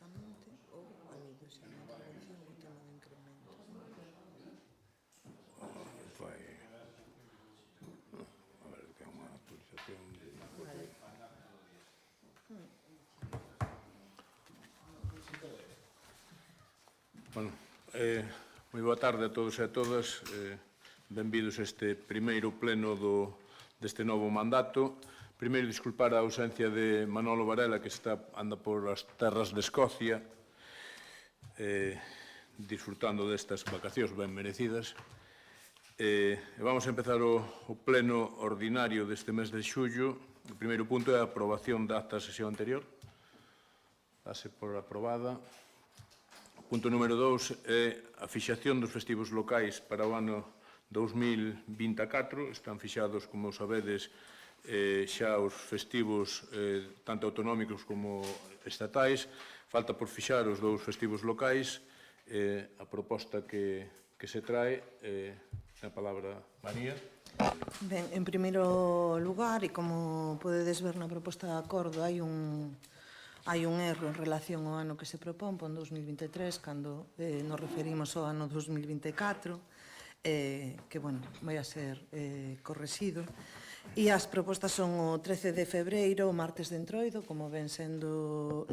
directamente ou a nivel xa na intervención o tema do incremento. A ver, que é unha actualización de... Vale. Bueno, moi boa tarde a todos e a todas. Benvidos a este primeiro pleno deste novo mandato. Primeiro, disculpar a ausencia de Manolo Varela, que anda por as terras de Escocia, disfrutando destas vacacións ben merecidas. Vamos a empezar o pleno ordinario deste mes de xullo. O primeiro punto é a aprobación da acta da sesión anterior. Dase por aprobada. O punto número 2 é a fixación dos festivos locais para o ano 2024. Están fixados, como sabedes, xa os festivos tanto autonómicos como estatais. Falta por fixar os dous festivos locais. A proposta que se trae, a palabra María. Ben, en primeiro lugar, e como podedes ver na proposta de acordo, hai un erro en relación ao ano que se propón, pon 2023, cando nos referimos ao ano 2024, que, bueno, vai a ser correxido. E as propostas son o 13 de febreiro, o martes de Entroido, como ven sendo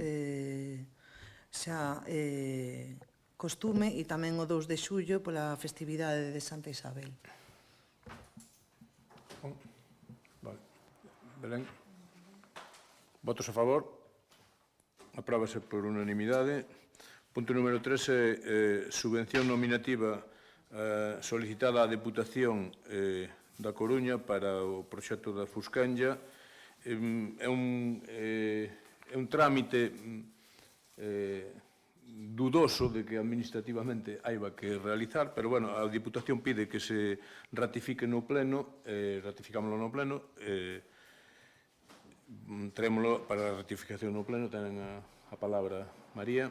xa costume, e tamén o 2 de xullo pola festividade de Santa Isabel. Vale. Belén. Votos a favor? Apróbase por unanimidade. Punto número 3 é subvención nominativa solicitada á Deputación da Coruña para o proxecto da Fusquenlla. É un trámite dudoso de que administrativamente haiba que realizar, pero, bueno, a Diputación pide que se ratifique no pleno, ratificámoslo no pleno, traémoslo para a ratificación no pleno. Tenen a palabra María.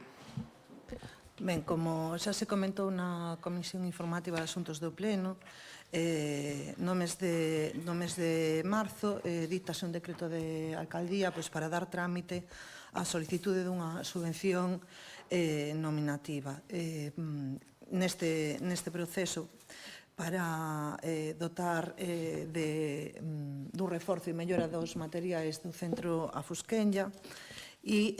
Ben, como xa se comentou na Comisión Informativa de Asuntos do Pleno, no mes de marzo dítase un decreto de alcaldía para dar trámite á solicitude dunha subvención nominativa. Neste proceso, para dotar dun reforzo e mellora dos materiais do centro A Fusquenlla, e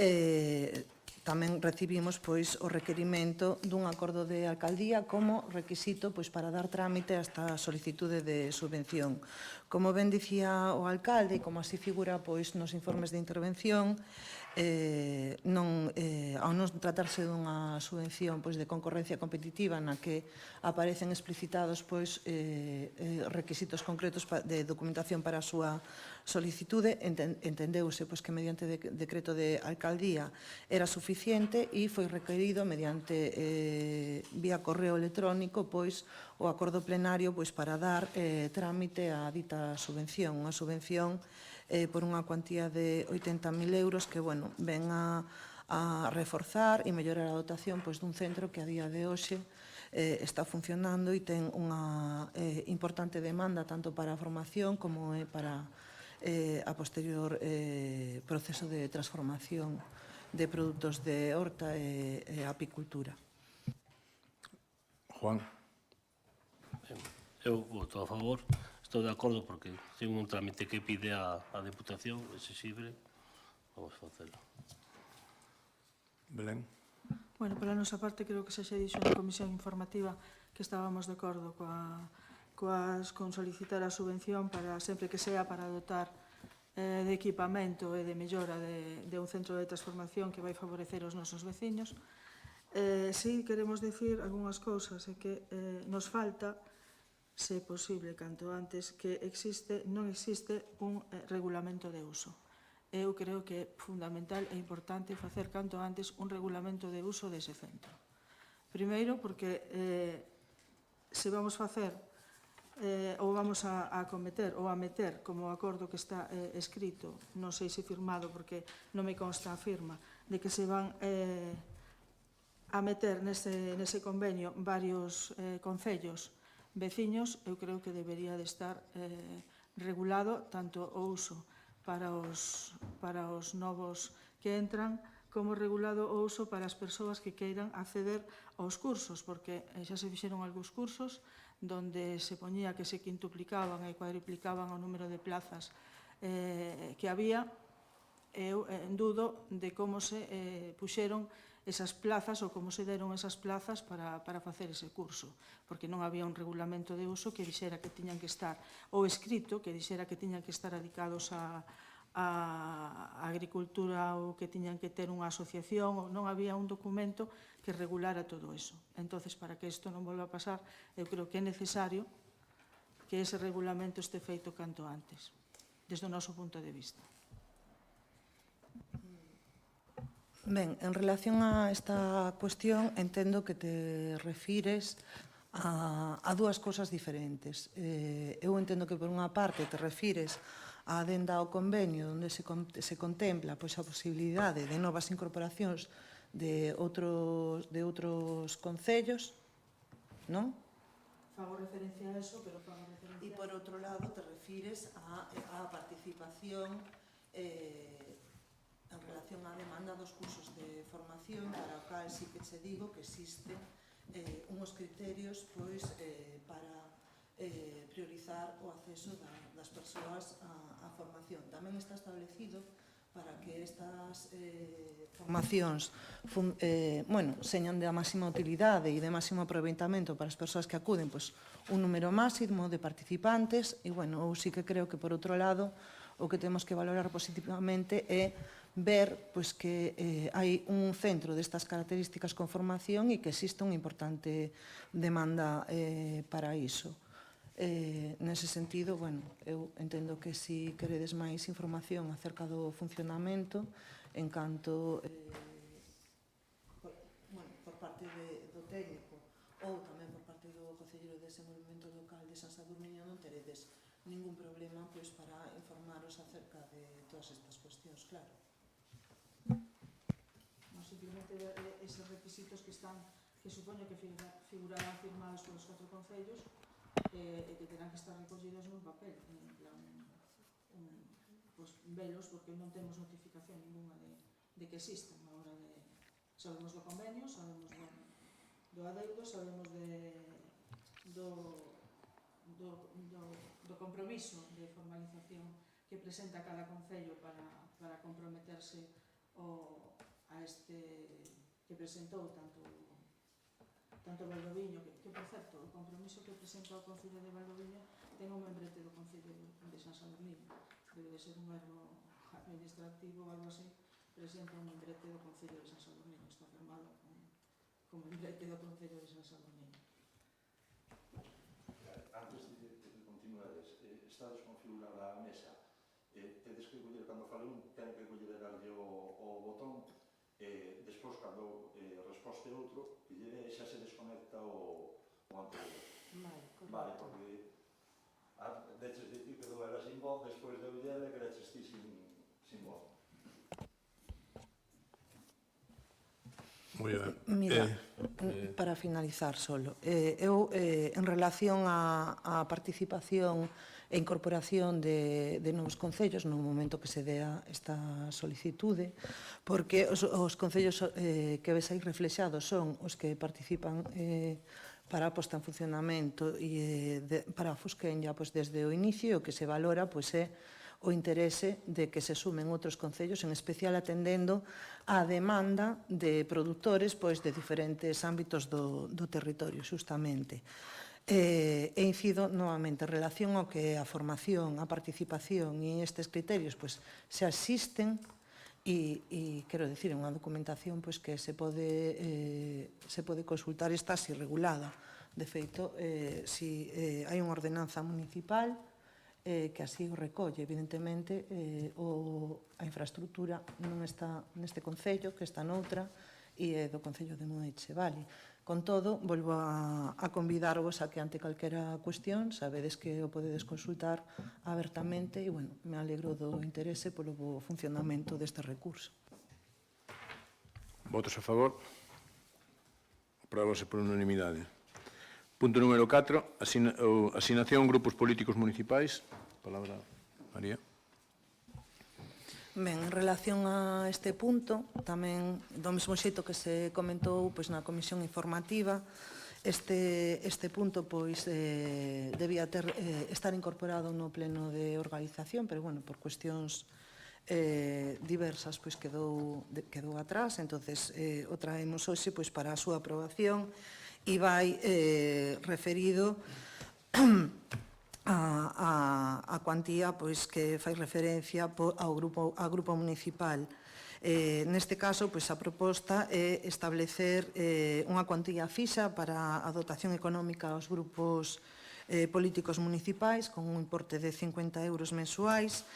tamén recibimos o requerimento dun acordo de alcaldía como requisito para dar trámite a esta solicitude de subvención. Como ben dicía o alcalde, e como así figura nos informes de intervención, ao non tratarse dunha subvención de concorrencia competitiva na que aparecen explicitados requisitos concretos de documentación para a súa solicitude, entendeuse que mediante decreto de alcaldía era suficiente, e foi requerido mediante vía correo electrónico o acordo plenario para dar trámite a dita subvención, unha subvención por unha cuantía de 80.000 euros que, bueno, ven a reforzar e mellorar a dotación dun centro que a día de hoxe está funcionando e ten unha importante demanda tanto para a formación como para a posterior proceso de transformación de produtos de horta e apicultura. Juan. Eu voto a favor. Estou de acordo porque ten un trámite que pide a Deputación exixible. Vamos a facelo. Belén. Bueno, pola nosa parte, creo que xa dixo na Comisión Informativa que estábamos de acordo con solicitar a subvención para sempre que sea para dotar de equipamento e de mellora de un centro de transformación que vai favorecer os nosos veciños. Si queremos dicir algunhas cousas, é que nos falta, se é posible, canto antes, que non existe un regulamento de uso. Eu creo que é fundamental e importante facer canto antes un regulamento de uso dese centro. Primeiro, porque se vamos facer ou vamos a acometer ou a meter como acordo que está escrito, non sei se firmado porque non me consta a firma, de que se van a meter nese convenio varios concellos veciños, eu creo que debería de estar regulado tanto o uso para os novos que entran como regulado o uso para as persoas que queiran acceder aos cursos, porque xa se fixeron algúns cursos donde se poñía que se quintuplicaban e cuadriplicaban o número de plazas que había. Eu dudo de como se puxeron esas plazas ou como se deron esas plazas para facer ese curso, porque non había un regulamento de uso que dixera que tiñan que estar, ou escrito que dixera que tiñan que estar dedicados a agricultura ou que tiñan que ter unha asociación, ou non había un documento que regulara todo eso. Entonces, para que isto non volva a pasar, eu creo que é necesario que ese regulamento este feito canto antes, desde o noso punto de vista. Ben, en relación a esta cuestión, entendo que te refires a dúas cousas diferentes. Eu entendo que, por unha parte, te refires a adenda ao convenio onde se contempla a posibilidade de novas incorporacións de outros concellos, non? Fago referencia a eso, pero fago referencia... E, por outro lado, te refires a participación en relación á demanda dos cursos de formación, para o cal sí que che digo que existen unhos criterios para priorizar o acceso das persoas á formación. Tamén está establecido para que estas formacións señan de máxima utilidade e de máximo aproveitamento para as persoas que acuden, un número máximo de participantes, e, eu sí que creo que, por outro lado, o que temos que valorar positivamente é ver que hai un centro destas características con formación e que existe unha importante demanda para iso. Nese sentido, eu entendo que se queredes máis información acerca do funcionamento, en canto por parte do técnico ou tamén por parte do Concelleiro de Desenvolvemento Local de San Sadurniño, non teredes ningún problema para informaros acerca de todas estas cuestións, claro. Simplemente eses requisitos que supoño que figurarán firmados polos 4 concellos e que terán que estar recollidos nun papel, en plan, velos, porque non temos notificación ninguna de que existen. Agora sabemos do convenio, sabemos do adeudo, sabemos do compromiso de formalización que presenta cada concello para comprometerse a este que presentou tanto Valdoviño, que por certo, o compromiso que presenta o Concello de Valdoviño ten un membrete do Concello de San Sadurniño. Debe de ser un erro administrativo ou algo así, presenta un membrete do Concello de San Sadurniño, está firmado con membrete do Concello de San Sadurniño. Antes de continuades, estades configurada a mesa, tedes que coller, cando fale un, ten que coller darlle o botón, despois, cando resposte outro, xa se desconecta o anterior. Vale, porque deches dicir que do era sin voz, despois de ollele, que deches ti sin voz. Moi ben. Mira, para finalizar solo, eu, en relación á participación e incorporación de novos concellos no momento que se dea esta solicitude, porque os concellos que ves aí reflexados son os que participan para a posta en funcionamento e para a Fusquenlla desde o inicio. O que se valora é o interese de que se sumen outros concellos, en especial atendendo á demanda de produtores de diferentes ámbitos do territorio, justamente. E incido novamente en relación ao que a formación, a participación e estes criterios xa existen e, quero dicir, unha documentación que se pode consultar, está así regulada. De feito, si hai unha ordenanza municipal que así o recolle. Evidentemente, a infraestructura non está neste concello, que está noutra, e é do Concello de Moeche, vale? Con todo, volvo a convidarvos a que ante calquera cuestión sabedes que o podedes consultar abertamente e, me alegro do interese polo funcionamento deste recurso. Votos a favor? Apróbase por unanimidade. Punto número 4, asignación grupos políticos municipais. Palabra, María. Ben, en relación a este punto, tamén do mesmo xeito que se comentou pois, na comisión informativa, este punto pois, debía estar incorporado no pleno de organización, pero bueno, por cuestións diversas pois, quedou atrás, entonces o traemos hoxe pois, para a súa aprobación e vai referido a cuantía pois, que fai referencia ao grupo municipal. Neste caso, pois, a proposta é establecer unha cuantía fixa para a dotación económica aos grupos políticos municipais con un importe de 50 euros mensuais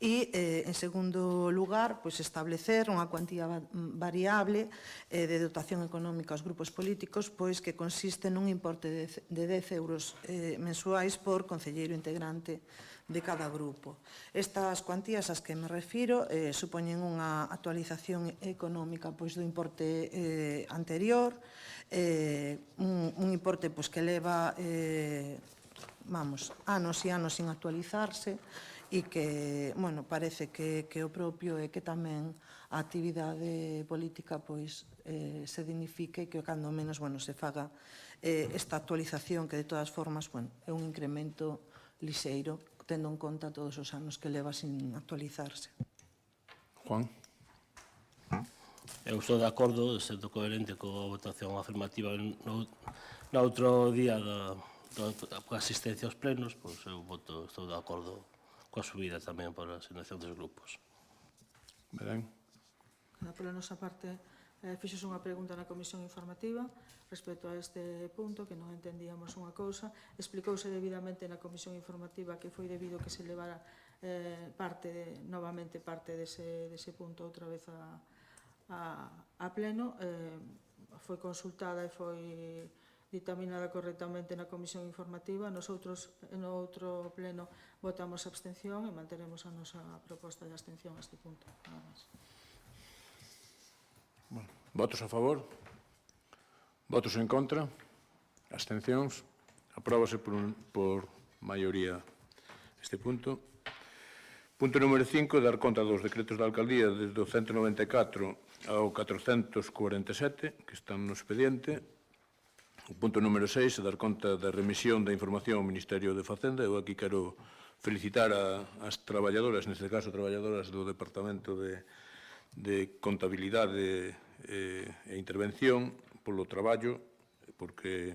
e, en segundo lugar, pois, establecer unha cuantía variable de dotación económica aos grupos políticos pois, que consiste nun importe de 10 euros mensuais por concelleiro integrante de cada grupo. Estas cuantías ás que me refiro supoñen unha actualización económica pois, do importe anterior, un importe pois, que leva anos e anos sin actualizarse, e que, bueno, parece que o propio é que tamén a actividade política pois se dignifique e que cando menos, bueno, se faga esta actualización que de todas formas, bueno, é un incremento lixeiro tendo en conta todos os anos que leva sin actualizarse. Juan? Eu estou de acordo, sendo coherente coa votación afirmativa no outro día da asistencia aos plenos, pois eu estou de acordo coa subida tamén por a asignación dos grupos. Belén? Pola nosa parte, fixos unha pregunta na comisión informativa respecto a este punto, que non entendíamos unha cousa. Explicouse debidamente na comisión informativa que foi debido que se levara novamente parte dese punto outra vez a pleno. Foi consultada e foi dictaminada correctamente na comisión informativa. Nosotros, no outro pleno, votamos abstención e manteremos a nosa proposta de abstención a este punto. Nada máis. Bueno, votos a favor? Votos en contra? Abstencións? Apróbase por maioría este punto. Punto número 5, dar conta dos decretos da alcaldía desde o 194 ao 447, que están no expediente. O punto número 6 é dar conta da remisión da información ao Ministerio de Facenda. Eu aquí quero felicitar as traballadoras, neste caso traballadoras do Departamento de Contabilidade e Intervención polo traballo, porque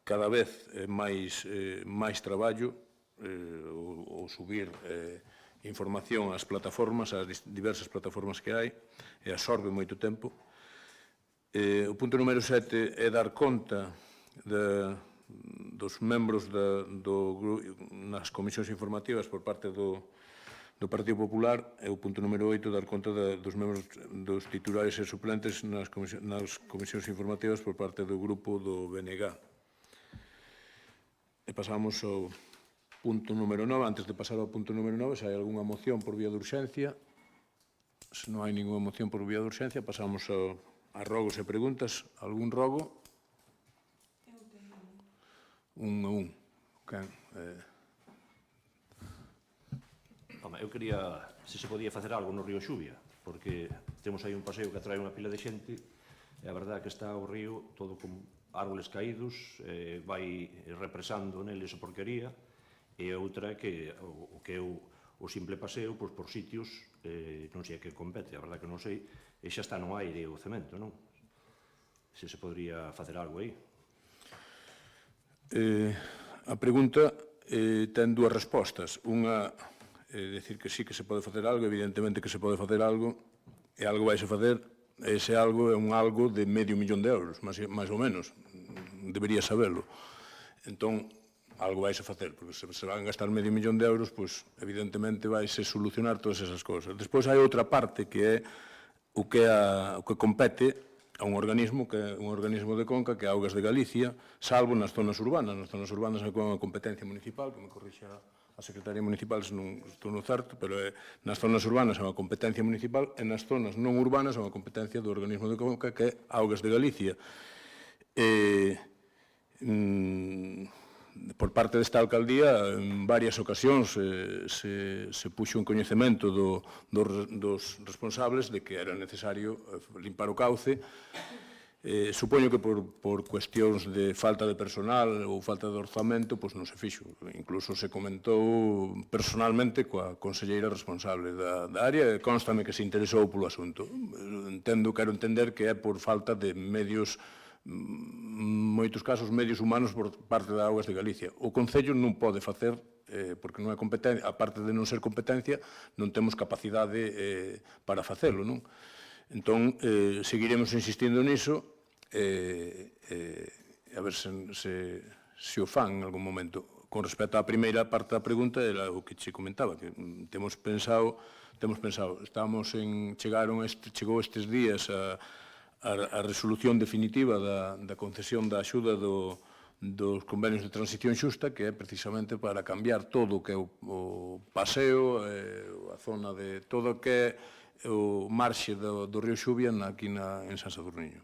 cada vez é máis traballo o subir información ás plataformas, ás diversas plataformas que hai, e absorbe moito tempo. O punto número 7 é dar conta dos membros nas comisións informativas por parte do Partido Popular, e o punto número 8 dar conta dos membros dos titulares e suplentes nas comisións informativas por parte do grupo do BNG. E pasamos ao punto número 9. Antes de pasar ao punto número 9, se hai algunha moción por vía de urxencia. Se non hai ninguna moción por vía de urxencia, pasamos a rogos e preguntas. Algún rogo? Un a un. Eu quería, se podía facer algo no río Xuvia, porque temos aí un paseo que atrae unha pila de xente, e a verdade é que está o río todo con árboles caídos, vai represando neles a porquería, e outra é que o que é o simple paseo por sitios, non sei a que compete, a verdade que non sei, e xa está no aire o cemento, non? Se podría facer algo aí. A pregunta ten dúas respostas. Unha é dicir que sí que se pode facer algo, evidentemente que se pode facer algo, e algo vaise facer, ese algo é un algo de €500.000, máis ou menos, debería saberlo. Entón, algo vaise facer, porque se van gastar €500.000, pois, evidentemente, vaise solucionar todas esas cousas. Despois hai outra parte que é o que compete a un organismo de Conca, que é Augas de Galicia, salvo nas zonas urbanas. Nas zonas urbanas é unha competencia municipal, que me corrixa a Secretaría Municipal se non estou no certo, pero nas zonas urbanas é unha competencia municipal e nas zonas non urbanas é unha competencia do organismo de Conca, que é Augas de Galicia. por parte desta alcaldía, en varias ocasións se puxo en coñecemento dos responsables de que era necesario limpar o cauce. Supoño que por cuestións de falta de personal ou falta de orzamento, pois non se fixo. Incluso se comentou personalmente coa conselleira responsable da área e constame que se interesou polo asunto. Quero entender que é por falta de medios, moitos casos, medios humanos por parte das Augas de Galicia. O Concello non pode facer, porque non é competencia, aparte de non ser competencia, non temos capacidade para facelo, non? Entón, seguiremos insistindo niso a ver se o fan en algún momento. Con respecto á primeira parte da pregunta, era o que che comentaba, que chegou estes días a resolución definitiva da concesión da axuda dos convenios de transición xusta, que é precisamente para cambiar todo o que é o paseo, a zona de todo o que é o marxe do río Xubia aquí en San Sadurniño.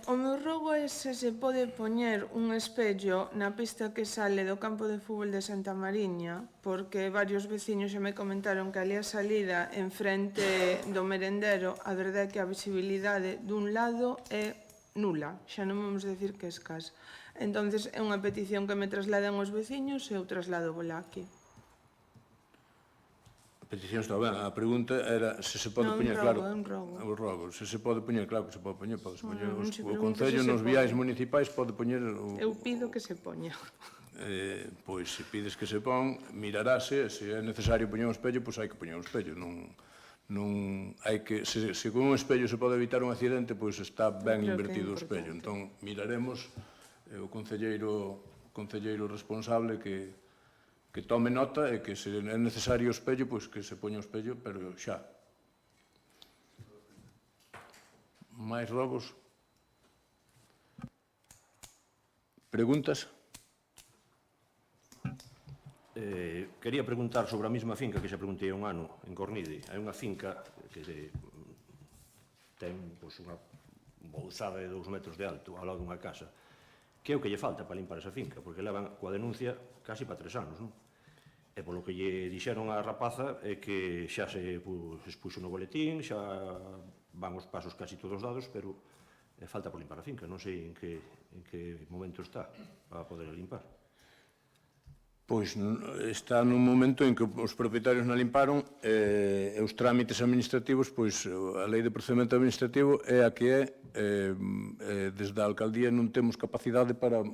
O meu rogo é se pode poñer un espello na pista que sale do campo de fútbol de Santa Mariña, porque varios veciños xa me comentaron que ali a salida en frente do merendero, a verdade é que a visibilidade dun lado é nula, xa non vamos decir que é escasa. Entonces é unha petición que me trasladan os veciños e eu traslado vola aquí. A petición está ben. A pregunta era se se pode poñer claro... É un rogo. O rogo. Se se pode poñer, claro que se pode poñer. O pregunta Concello se nos pode. viais municipais pode poñer... Eu pido que se poña. Pois, se pides que se pon, mirarase, se é necesario poñer un espello, pois hai que poñer un espello. Se con un espello se pode evitar un accidente, pois está ben invertido o espello. Entón, miraremos o concelleiro responsable que tome nota e que se é necesario o espello, pois que se poña o espello, pero xa. Máis rogos? Preguntas? Quería preguntar sobre a mesma finca que xa preguntei un ano en Cornide. Hai unha finca que ten unha bouzada de 2 metros de alto ao lado dunha casa. Que é o que lle falta para limpar esa finca? Porque levan coa denuncia casi para 3 anos, non? E polo que lle dixeron á rapaza é que xa se expuxo no boletín, xa van os pasos casi todos dados, pero falta por limpar a finca. Non sei en que momento está para poder limpar. Pois está nun momento en que os propietarios non limparon e os trámites administrativos, pois a lei de procedimento administrativo é a que é, desde a alcaldía non temos capacidade para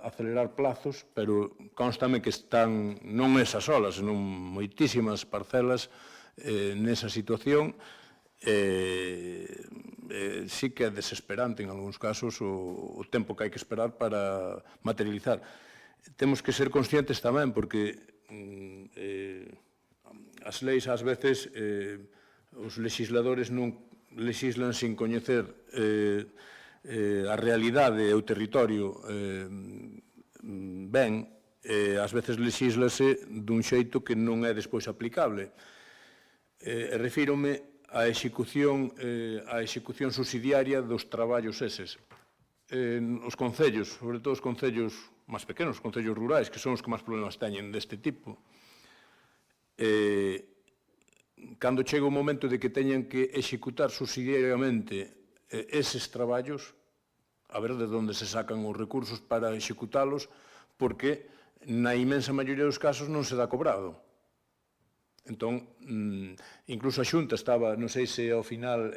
acelerar plazos, pero constame que están non esas solas, senón moitísimas parcelas nesa situación. Sí que é desesperante en algúns casos o tempo que hai que esperar para materializar. Temos que ser conscientes tamén, porque as leis ás veces os legisladores non legislan sin coñecer a realidade e o territorio ben, ás veces legislase dun xeito que non é despois aplicable. Refírome á execución subsidiaria dos traballos eses. Os concellos, sobre todo os concellos máis pequenos, os concellos rurais, que son os que máis problemas teñen deste tipo, cando chega o momento de que teñen que executar subsidiariamente eses traballos, a ver de onde se sacan os recursos para executalos, porque na inmensa maioría dos casos non se dá cobrado. Entón, incluso a Xunta estaba, non sei se ao final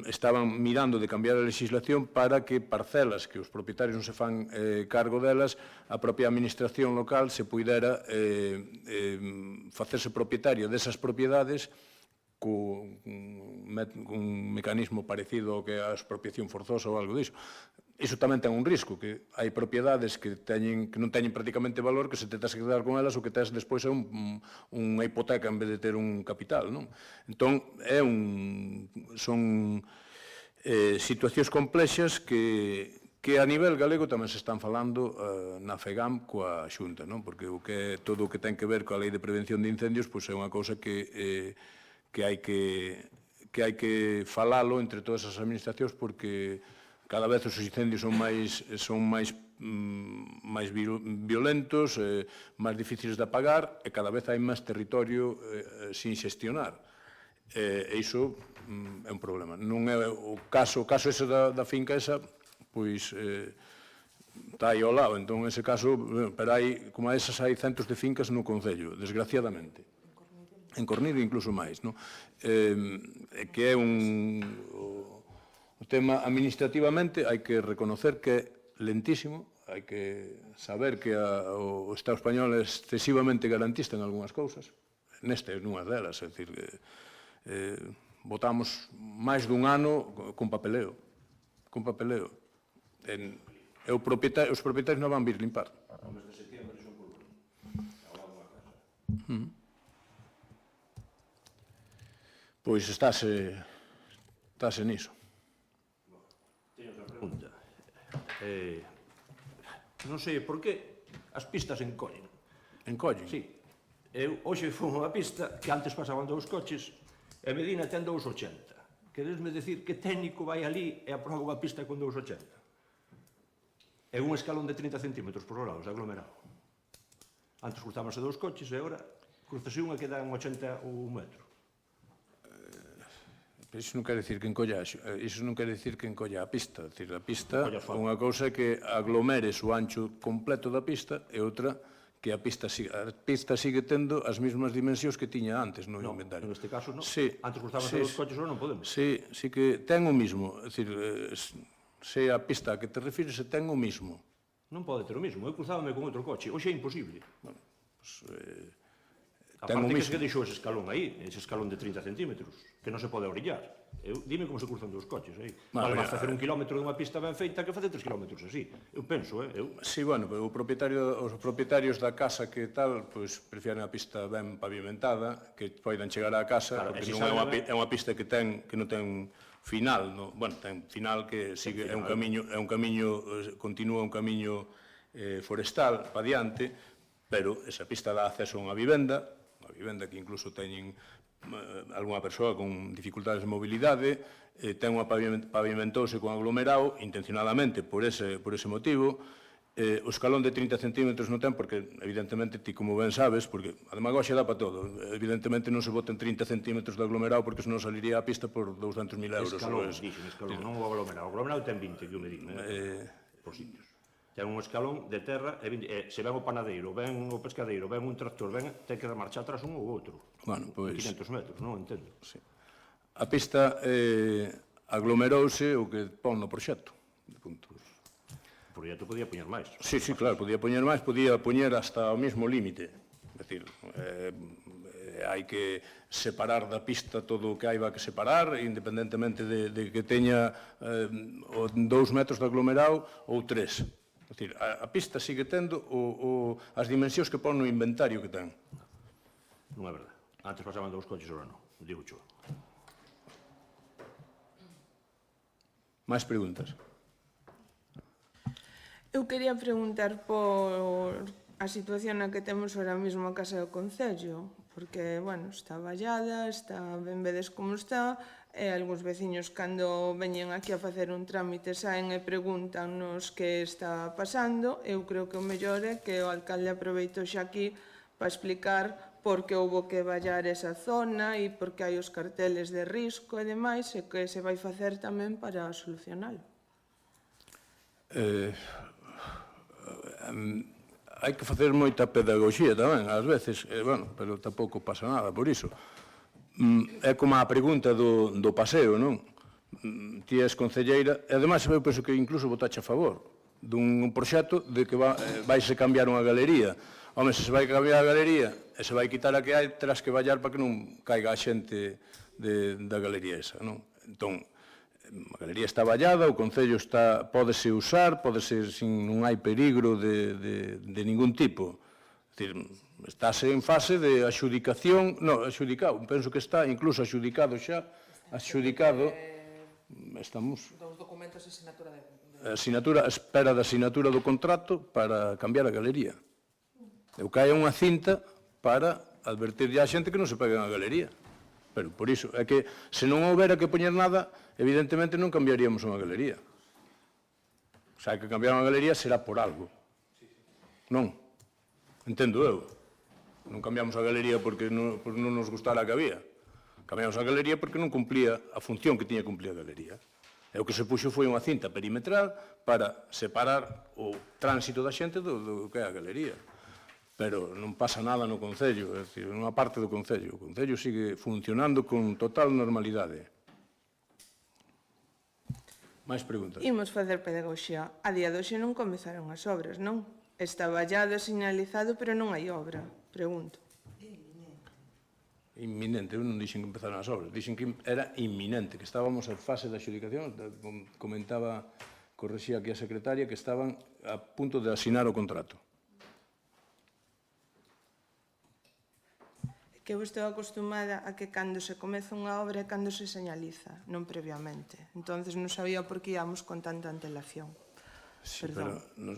estaban mirando de cambiar a legislación para que parcelas que os propietarios non se fan cargo delas, a propia administración local se puidera facerse propietaria desas propiedades cun mecanismo parecido ao que a expropiación forzosa ou algo disso. Iso tamén ten un risco, que hai propiedades que non teñen prácticamente valor, que se te tes que quedar con elas, o que tes despois é unha hipoteca en vez de ter un capital, non? Entón, son situacións complexas que a nivel galego tamén se están falando na FEGAM coa Xunta, non? Porque todo o que ten que ver coa Lei de Prevención de Incendios é unha cousa que hai que que hai que falalo entre todas as administracións porque cada vez os incendios son máis violentos, máis difíciles de apagar e cada vez hai máis territorio sin xestionar. E iso é un problema. Non é o caso ese da finca esa, pois está aí ao lado, entón, ese caso, pero hai, como esas, hai centos de fincas no Concello, desgraciadamente. En Cornide incluso máis, non? Que é un tema administrativamente, hai que reconocer que é lentísimo, hai que saber que o Estado español é excesivamente garantista en algunhas cousas, neste é unha delas, é dicir, votamos máis dun ano con papeleo, e os propietarios non van vir limpar. O mes de setembro son por ao lado dunha casa. Pois estáse niso. Teño outra pregunta. Non sei por que as pistas encollen. Encollen? Sí. Eu hoxe fui a unha pista que antes pasaban 2 coches e Medina ten 2,80. Queresme decir que técnico vai ali e aproba unha pista con 2,80. É un escalón de 30 centímetros por lados, aglomerado. Antes cruzábanse 2 coches e agora cruzase unha que dá un 80 ou un metro. Iso non quer dicir que encolla a pista. A pista, unha cousa é que aglomeres o ancho completo da pista e outra que a pista sigue tendo as mesmas dimensións que tiña antes no inventario. En este caso non. Sí, antes cruzábanse 2 coches, ahora non podemos. Sí que ten o mismo. É dicir, se a pista a que te refires se ten o mismo. Non pode ter o mismo. Eu cruzábame con outro coche. Hoxe é imposible. Bueno, pues, aparte que se deixou ese escalón aí, ese escalón de 30 centímetros, que non se pode orillar. Dime como se cruzan 2 coches aí. Vale máis facer 1 kilómetro dunha pista ben feita que facer 3 kilómetros así. Eu penso, Sí, bueno, os propietarios da casa que tal, pois prefieren a pista ben pavimentada, que poidan chegar á casa, porque non é unha pista que non ten final, bueno, ten final que sigue, é un camiño continúa un camiño forestal pa diante, pero esa pista dá acceso a unha vivenda que incluso teñen algunha persoa con dificultades de mobilidade, pavimentouse con aglomerado intencionadamente por ese motivo. O escalón de 30 centímetros non ten, porque evidentemente ti como ben sabes, porque a demagoxia dá para todo, evidentemente non se boten 30 centímetros de aglomerado porque senón saliría a pista por 200.000 euros. Escalón, non o aglomerado. O aglomerado ten 20, que eu me digo, por sitios. Ten un escalón de terra e se ven o panadeiro, ven o pescadeiro, ven un tractor, ten que marchar atrás un ou outro. Bueno, pois 500 metros, non entendo. A pista aglomerouse o que pon no proxecto. O proxecto podía poñer máis. Sí, claro, podía poñer máis, podía poñer hasta o mesmo límite. É dicir, hai que separar da pista todo o que haiba que separar, independentemente de que teña 2 metros de aglomerado ou 3. É dicir, a pista sigue tendo as dimensións que pon no inventario que ten. Non é verdade. Antes pasaban 2 coches, agora non. Digo xo. Máis preguntas? Eu quería preguntar por a situación na que temos ahora mesmo a Casa do Concello, porque, bueno, está vallada, ben vedes como está, e algúns veciños cando veñen aquí a facer un trámite saen e preguntannos que está pasando. Eu creo que o mellor é que o alcalde aproveito xa aquí para explicar por que houve que vallar esa zona e por que hai os carteles de risco e demais, e que se vai facer tamén para solucionalo. Hai que facer moita pedagogía tamén, ás veces, bueno, pero tampouco pasa nada por iso. É como a pregunta do paseo, non? Ti és concelleira, e ademais eu penso que incluso votache a favor dun proxecto de que vaise cambiar unha galería. Home, se vai cambiar a galería e se vai quitar a que hai, terás que vallar para que non caiga a xente da galería esa, non? Entón, a galería está vallada, o Concello pódese usar, non hai perigro de ningún tipo. É dicir, estáse en fase de adxudicación, adxudicado, penso que está incluso adxudicado xa, estamos... Dos documentos de a espera da asinatura do contrato para cambiar a galería. Eu cae unha cinta para advertirlle á xente que non se pegue a galería. Pero por iso, é que se non houbera que poñer nada, evidentemente non cambiaríamos unha galería. O sea, que cambiar unha galería será por algo. Non? Entendo eu. Non cambiamos a galería porque non nos gustara a que había. Cambiamos a galería porque non cumplía a función que tiña que cumplir a galería. E o que se puxo foi unha cinta perimetral para separar o tránsito da xente do que é a galería. Pero non pasa nada no Concello, é dicir, nunha parte do Concello. O Concello sigue funcionando con total normalidade. Mais preguntas? Imos facer pedagogía. A día de hoxe non comezaron as obras, non? Está vallado e sinalizado, pero non hai obra. Pregunto. Inminente, eu non dixen que empezaron as obras, dixen que era inminente, que estábamos en fase de adxudicación, comentaba, correxía aquí a secretaria, que estaban a punto de asinar o contrato. Que eu estou acostumada a que cando se comeza unha obra é cando se señaliza, non previamente. Entonces non sabía por que íamos con tanta antelación. Sí, Perdón. pero...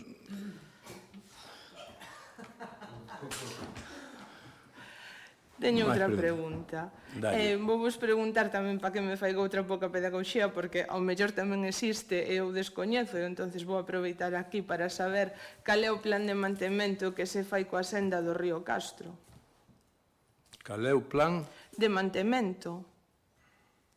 Teño Máis outra pregunta. pregunta. Dalle. Vou vos preguntar tamén para que me faiga outra pouca pedagogía, porque ao mellor tamén existe e eu descoñezo, e entonces vou aproveitar aquí para saber cal é o plan de mantemento que se fai coa senda do río Castro. Cal é o plan? De mantemento.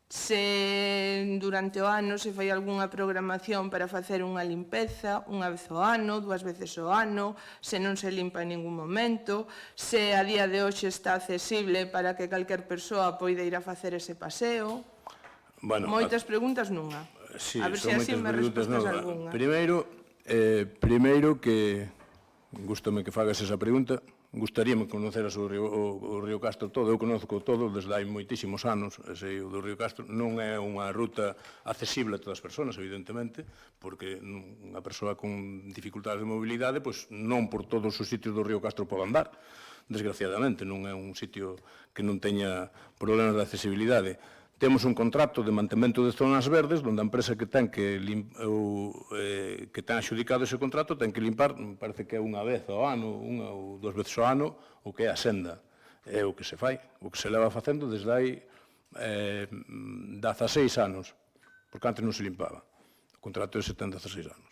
Se durante o ano se fai algunha programación para facer unha limpeza, unha vez ao ano, 2 veces ao ano, se non se limpa en ningún momento, se a día de hoxe está accesible para que calquer persoa poida ir a facer ese paseo. Bueno, Moitas preguntas nunha. Sí, A ver se son así moitas me preguntas, respostas non. algunha. Primeiro que gústame que fagas esa pregunta. Gustaríame conocer o río Castro todo. Eu conozco todo desde hai moitísimos anos. Sei o do río Castro. Non é unha ruta accesible a todas as persoas, evidentemente, porque unha persoa con dificultades de mobilidade pois non por todos os sitios do río Castro pode andar. Desgraciadamente, non é un sitio que non teña problemas de accesibilidade. Temos un contrato de mantemento de zonas verdes onde a empresa que ten axudicado ese contrato ten que limpar, parece que é unha vez ao ano, unha ou 2 veces ao ano, o que é a senda. É o que se fai, o que se leva facendo desde hai 16 anos, porque antes non se limpaba. O contrato ese ten 16 anos.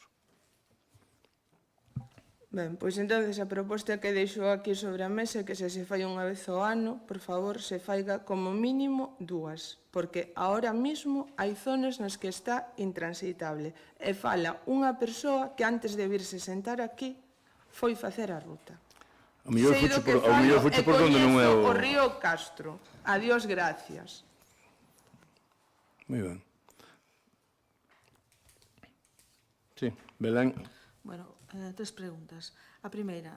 Ben, pois entonces a proposta que deixo aquí sobre a mesa é que se fai unha vez ao ano, por favor, se faiga como mínimo 2, porque ahora mismo hai zonas nas que está intransitable e fala unha persoa que antes de virse sentar aquí foi facer a ruta. O mellor Sei do que fuche por onde non é coñezo o río Castro. Adiós, gracias. Moi ben. Sí, Belén. Bueno, 3 preguntas. A primeira,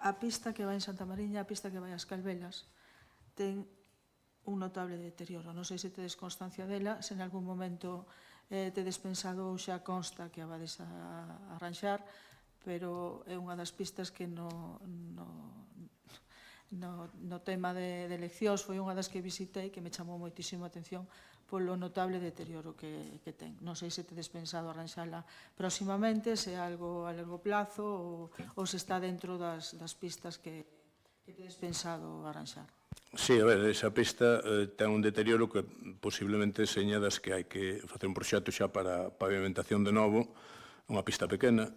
a pista que vai en Santa Mariña, a pista que vai ás Calvelas, ten un notable deterioro. Non sei se tedes constancia dela, se en algún momento tedes pensado ou xa consta que a vades a arranxar, pero é unha das pistas que no tema de eleccións foi unha das que visitei que me chamou moitísimo a atención polo notable deterioro que ten. Non sei se tedes pensado arranxala próximamente, se é algo a largo plazo ou se está dentro das pistas que tedes pensado arranxar. Sí, a ver, esa pista ten un deterioro que posiblemente seña das que hai que facer un proxecto xa para pavimentación de novo, unha pista pequena.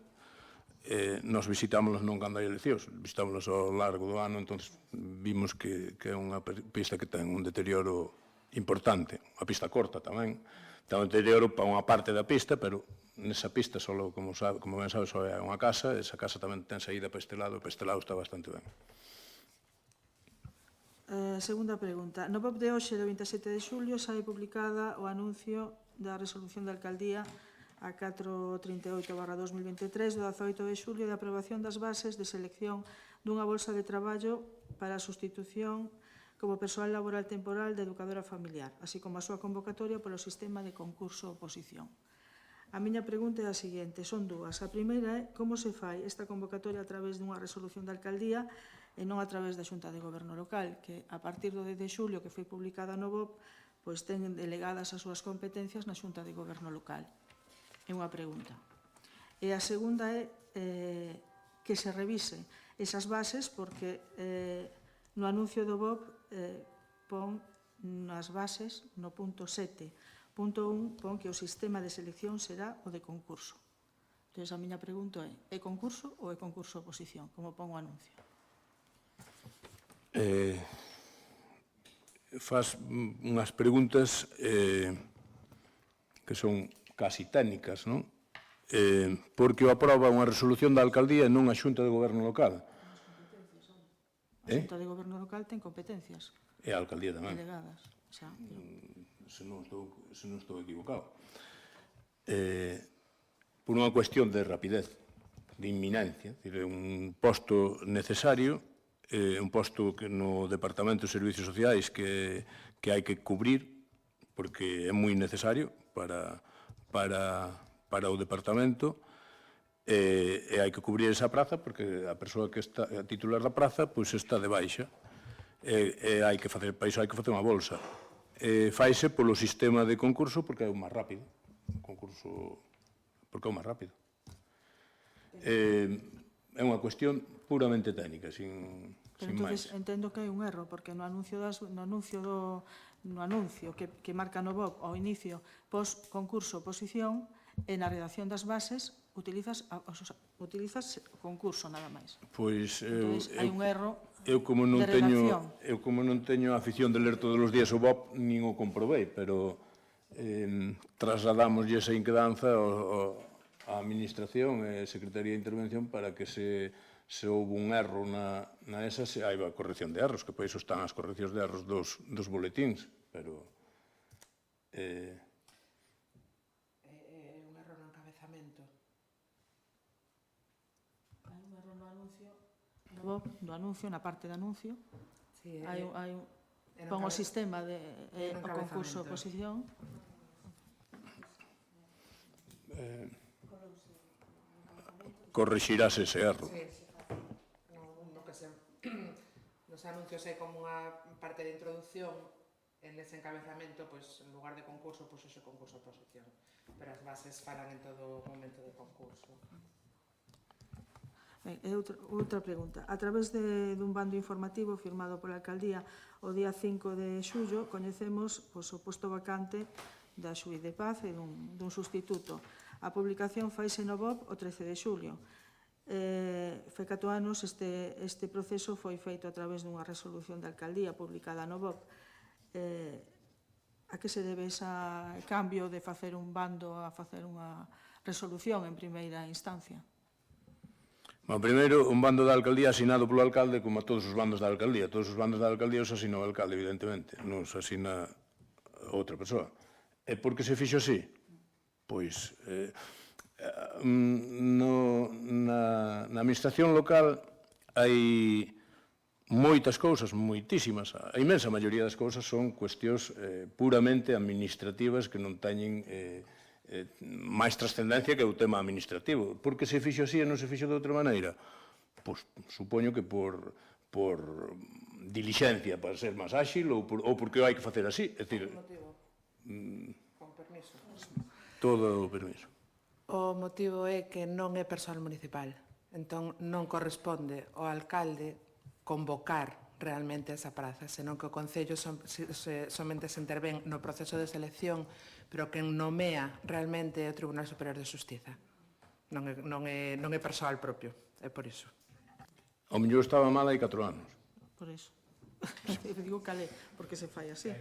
Nos visitámoslas non cando hai eleccións, visitámoslas ao largo do ano, entón vimos que é unha pista que ten un deterioro importante. A pista corta tamén, ten un deterioro para unha parte da pista, pero nesa pista, solo, como ben sabes, só é unha casa, esa casa tamén ten saída para este lado, e para este lado está bastante ben. Segunda pregunta. No POP de hoxe, do 27 de xulio, sai publicada o anuncio da resolución da alcaldía a 438/2023 do 18 de xulio de aprobación das bases de selección dunha bolsa de traballo para a sustitución como persoal laboral temporal de educadora familiar, así como a súa convocatoria polo sistema de concurso-oposición. A miña pregunta é a seguinte, son 2. A primeira é como se fai esta convocatoria a través dunha resolución da alcaldía e non a través da Xunta de Goberno Local, que a partir do 10 de xulio que foi publicada no BOP, pois ten delegadas as súas competencias na Xunta de Goberno Local. É unha pregunta. E a segunda é que se revise esas bases porque no anuncio do BOP pon nas bases, no punto 7.1, pon que o sistema de selección será o de concurso. Entón, a miña pregunta é concurso ou é concurso oposición, como pon o anuncio? Fas unhas preguntas que son casi técnicas, non? Porque o aproba unha resolución da alcaldía e non a Xunta de Goberno local. A Xunta de Goberno local ten competencias E a alcaldía tamén, delegadas. Xa, se non estou equivocado. Por unha cuestión de rapidez, de inminencia, é un posto necesario, un posto que no Departamento de Servicios Sociais que hai que cubrir, porque é moi necesario para o Departamento, e hai que cubrir esa praza porque a persoa que está a titular da praza pois está de baixa, e hai que facer, para iso hai que facer unha bolsa. Faise polo sistema de concurso porque é o máis rápido, concurso porque é o máis rápido. É unha cuestión puramente técnica, sin máis. Entendo que hai un erro, porque no anuncio que marca no BOP ao inicio, pos concurso oposición, e na redacción das bases utilizas concurso nada máis. Pois hai un erro eu como non de teño redacción. a afición de ler todos os días o BOP, nin o comprobei, pero trasladamos esa inquedanza á Administración e Secretaría de Intervención para que se houve un erro na esa, se hai a corrección de erros, que por iso están as correccións de erros dos boletíns, pero un erro no encabezamento. Hai un erro no anuncio, no BOP, do anuncio, na parte de anuncio, pon o sistema de o concurso oposición. corrixirás ese erro. Sí. Nos anuncios é como unha parte de introducción, en ese encabezamento, pois, en lugar de concurso, pois ese concurso oposición. Pero as bases falan en todo momento de concurso. Ben, outra pregunta. A través dun bando informativo firmado pola alcaldía o día 5 de xullo, coñecemos o posto vacante da xuíz de paz e dun sustituto. A publicación faise no BOP o 13 de xulio. Fai 4 anos este proceso foi feito a través dunha resolución da alcaldía publicada no BOP. A que se debe ese cambio de facer un bando a facer unha resolución en primeira instancia? Bueno, primeiro, un bando da alcaldía asinado polo alcalde, como a todos os bandos da alcaldía. Todos os bandos da alcaldía os asina o alcalde, evidentemente, non os asina outra persoa. E por que se fixo así? Pois, na administración local hai moitas cousas, moitísimas. A inmensa maioría das cousas son cuestións puramente administrativas que non teñen máis trascendencia que o tema administrativo. Por que se fixo así e non se fixo de outra maneira? Pois supoño que por dilixencia, para ser máis áxil, ou porque hai que facer así. É dicir, Con permiso. todo o permiso. O motivo é que non é persoal municipal. Entón, non corresponde ao alcalde convocar realmente esa praza, senón que o Concello somente se intervén no proceso de selección, pero quen nomea realmente é o Tribunal Superior de Xustiza. Non é persoal propio, é por iso. O mellor estaba mal hai 4 anos. Por iso. Digo calé, porque se fai así.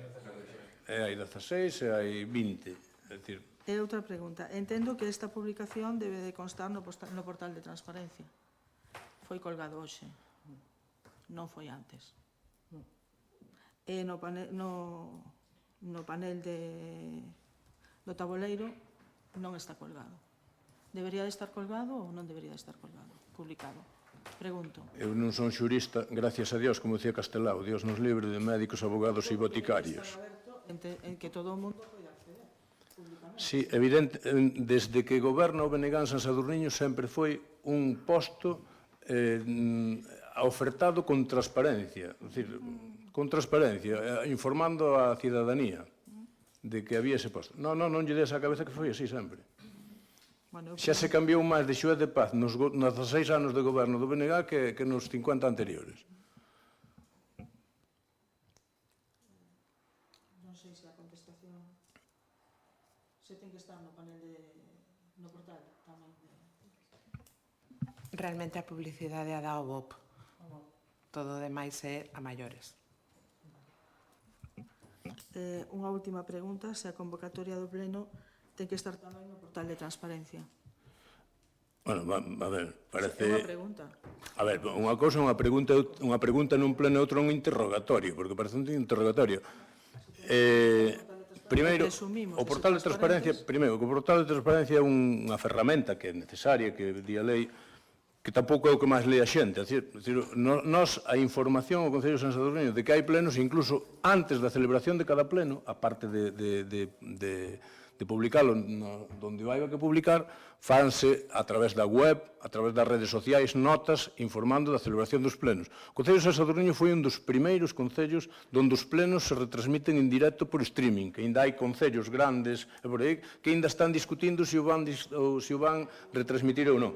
E hai 16 e hai 20. É dicir, E outra pregunta. Entendo que esta publicación debe de constar no portal de transparencia. Foi colgado hoxe. Non foi antes. E no panel do tabuleiro non está colgado. Debería de estar colgado ou non debería de estar colgado? Publicado. Pregunto. eu non son xurista, gracias a Dios, como decía Castelao, Dios nos libre de médicos, abogados e boticarios. En que todo o mundo pode acceder. Sí, evidente, desde que goberna o Benegán San Sadurniño sempre foi un posto ofertado con transparencia, é dicir, con transparencia, informando a cidadanía de que había ese posto. Non lle des a cabeza que foi así sempre. Bueno, Xa se cambiou máis de xuez de paz nos 16 anos de goberno do BNG que nos 50 anteriores. non sei se a contestación se ten que estar no panel no portal tamén. Realmente a publicidade a dá o BOP. Todo o demais é a maiores. Unha última pregunta, se a convocatoria do pleno ten que estar tamén no portal de transparencia. Bueno, a ver, É parece... unha pregunta. A ver, unha cousa é unha pregunta nun pleno e outra un interrogatorio, porque parece un interrogatorio. Primeiro, Presumimos o de portal de ser transparencia, transparentes. primeiro, o portal de transparencia é unha ferramenta que é necesaria, que di a lei, que tampouco é o que máis lee a xente. É dicir, nós, a información ao Concello de San Sadurniño de que hai plenos, incluso antes da celebración de cada pleno, aparte de publicalo onde vai que publicar, fanse a través da web, a través das redes sociais, notas informando da celebración dos plenos. O Concello de San Sadurniño foi un dos primeiros concellos onde os plenos se retransmiten en directo por streaming, que ainda hai concellos grandes e por aí que ainda están discutindo se o van retransmitir ou non.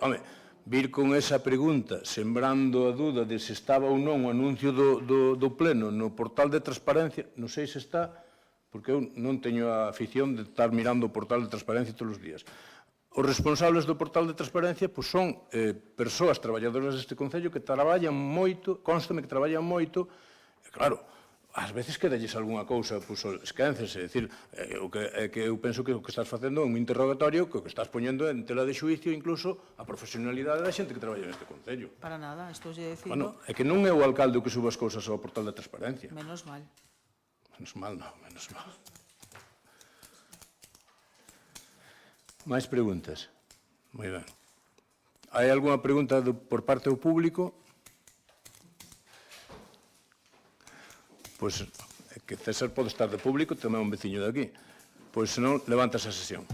Home, vir con esa pregunta, sembrando a dúda de se estaba ou non o anuncio do pleno no portal de transparencia, non sei se está, porque eu non teño a afición de estar mirando o portal de transparencia todos os días. Os responsables do portal de transparencia son persoas traballadoras deste Concello que traballan moito, constame que traballan moito, e claro, ás veces quedalles algunha cousa, esquéncese, é dicir, que eu penso que o que estás facendo é un interrogatorio que o que estás poñendo en tela de xuicio incluso a profesionalidade da xente que traballa neste Concello. Para nada, estou lle dicindo, Bueno, é que non é o alcalde o que suba as cousas ao portal de transparencia. menos mal. Menos mal, non, menos mal. Máis preguntas? Moi ben. Hai algunha pregunta por parte do público? Pois, é que César pode estar de público, tamén un veciño de aquí. Pois, senón, levántase a sesión.